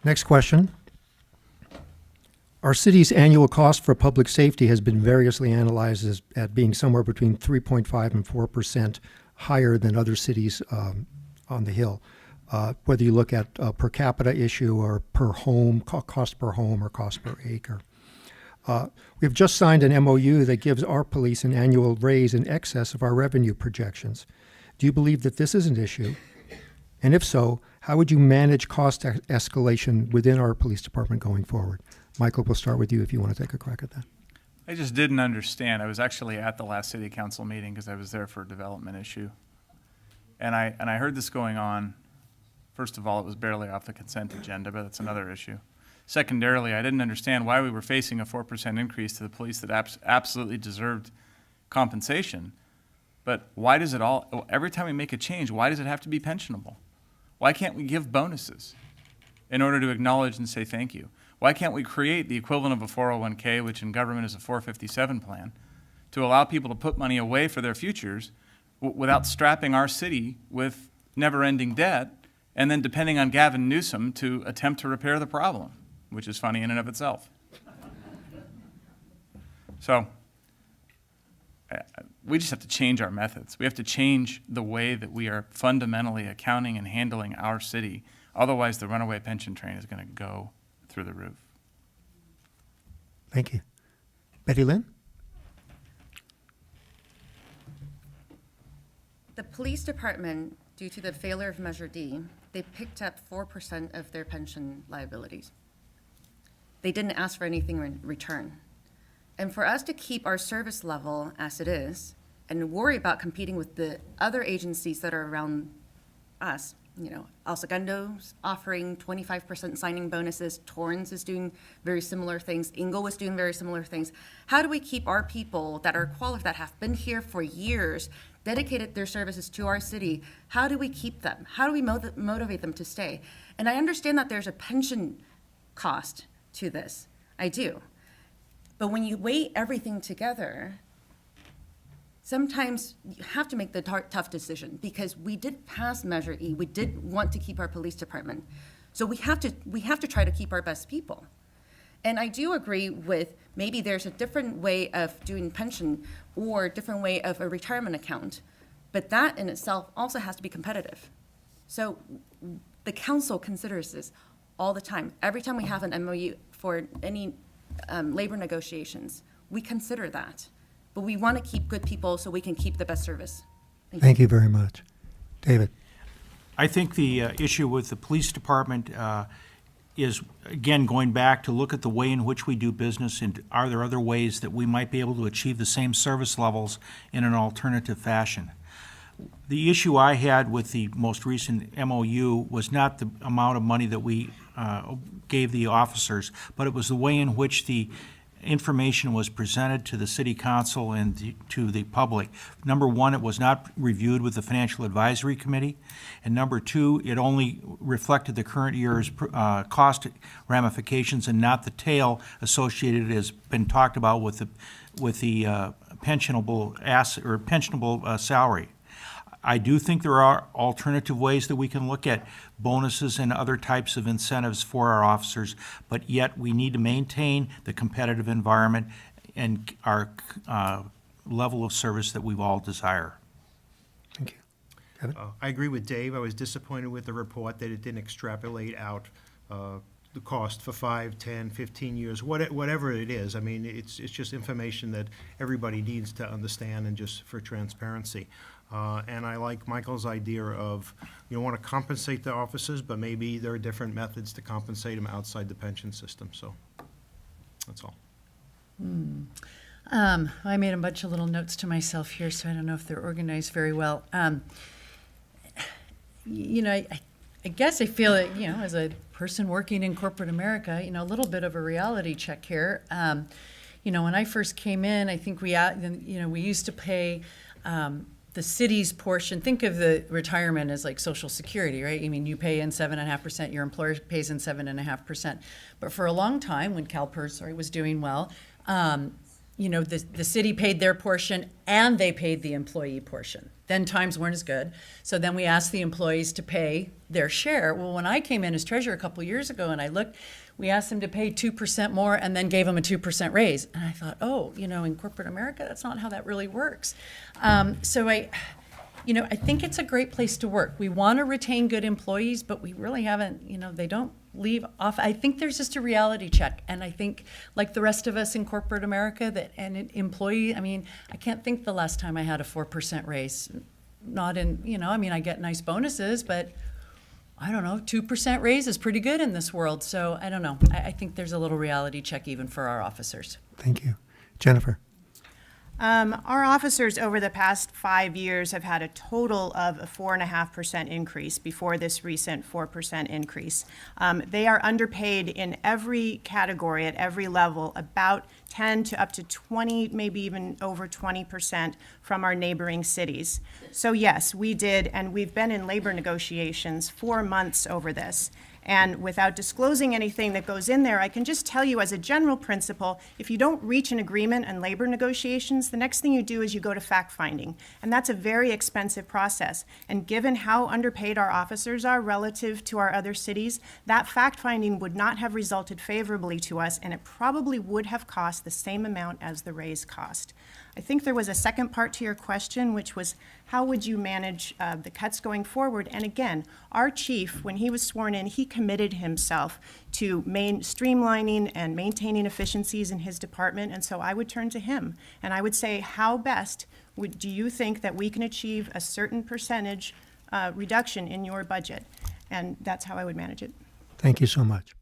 Next question. Our city's annual cost for public safety has been variously analyzed as at being somewhere between 3.5 and 4% higher than other cities on the Hill. Whether you look at per capita issue or per home, cost per home or cost per acre. We've just signed an MOU that gives our police an annual raise in excess of our revenue projections. Do you believe that this is an issue? And if so, how would you manage cost escalation within our police department going forward? Michael, we'll start with you if you want to take a crack at that. I just didn't understand. I was actually at the last city council meeting because I was there for a development issue. And I heard this going on. First of all, it was barely off the consent agenda, but that's another issue. Secondarily, I didn't understand why we were facing a 4% increase to the police that absolutely deserved compensation. But why does it all, every time we make a change, why does it have to be pensionable? Why can't we give bonuses in order to acknowledge and say thank you? Why can't we create the equivalent of a 401k, which in government is a 457 plan, to allow people to put money away for their futures without strapping our city with never-ending debt and then depending on Gavin Newsom to attempt to repair the problem, which is funny in and of itself. So we just have to change our methods. We have to change the way that we are fundamentally accounting and handling our city. Otherwise, the runaway pension train is going to go through the roof. Thank you. Betty Lynn? The police department, due to the failure of Measure D, they picked up 4% of their pension liabilities. They didn't ask for anything in return. And for us to keep our service level as it is and worry about competing with the other agencies that are around us, you know, El Segundo's offering 25% signing bonuses, Torrance is doing very similar things, Ingle was doing very similar things. How do we keep our people that are qualified, that have been here for years, dedicated their services to our city, how do we keep them? How do we motivate them to stay? And I understand that there's a pension cost to this, I do. But when you weigh everything together, sometimes you have to make the tough decision because we did pass Measure E. We did want to keep our police department. So we have to try to keep our best people. And I do agree with maybe there's a different way of doing pension or a different way of a retirement account, but that in itself also has to be competitive. So the council considers this all the time. Every time we have an MOU for any labor negotiations, we consider that. But we want to keep good people so we can keep the best service. Thank you very much. David? I think the issue with the police department is, again, going back to look at the way in which we do business and are there other ways that we might be able to achieve the same service levels in an alternative fashion. The issue I had with the most recent MOU was not the amount of money that we gave the officers, but it was the way in which the information was presented to the city council and to the public. Number one, it was not reviewed with the Financial Advisory Committee. And number two, it only reflected the current year's cost ramifications and not the tail associated, as been talked about, with the pensionable asset or pensionable salary. I do think there are alternative ways that we can look at bonuses and other types of incentives for our officers, but yet we need to maintain the competitive environment and our level of service that we all desire. Thank you. Kevin? I agree with Dave. I was disappointed with the report that it didn't extrapolate out the cost for 5, 10, 15 years, whatever it is. I mean, it's just information that everybody needs to understand and just for transparency. And I like Michael's idea of you want to compensate the officers, but maybe there are different methods to compensate them outside the pension system. So that's all. I made a bunch of little notes to myself here, so I don't know if they're organized very well. You know, I guess I feel that, you know, as a person working in corporate America, you know, a little bit of a reality check here. You know, when I first came in, I think we used to pay the city's portion. Think of the retirement as like Social Security, right? I mean, you pay in 7.5%, your employer pays in 7.5%. But for a long time, when CalPERS was doing well, you know, the city paid their portion and they paid the employee portion. Then times weren't as good. So then we asked the employees to pay their share. Well, when I came in as treasurer a couple of years ago and I looked, we asked them to pay 2% more and then gave them a 2% raise. And I thought, oh, you know, in corporate America, that's not how that really works. So I think it's a great place to work. We want to retain good employees, but we really haven't, you know, they don't leave off. I think there's just a reality check. And I think, like the rest of us in corporate America, that an employee, I mean, I can't think the last time I had a 4% raise. Not in, you know, I mean, I get nice bonuses, but I don't know, 2% raise is pretty good in this world. So I don't know. I think there's a little reality check even for our officers. Thank you. Jennifer? Our officers over the past 5 years have had a total of a 4.5% increase before this recent 4% increase. They are underpaid in every category at every level, about 10 to up to 20, maybe even over 20% from our neighboring cities. So yes, we did, and we've been in labor negotiations 4 months over this. And without disclosing anything that goes in there, I can just tell you as a general principle, if you don't reach an agreement in labor negotiations, the next thing you do is you go to fact-finding. And that's a very expensive process. And given how underpaid our officers are relative to our other cities, that fact-finding would not have resulted favorably to us, and it probably would have cost the same amount as the raise cost. I think there was a second part to your question, which was how would you manage the cuts going forward? And again, our chief, when he was sworn in, he committed himself to streamlining and maintaining efficiencies in his department. And so I would turn to him and I would say, how best do you think that we can achieve a certain percentage reduction in your budget? And that's how I would manage it. Thank you so much.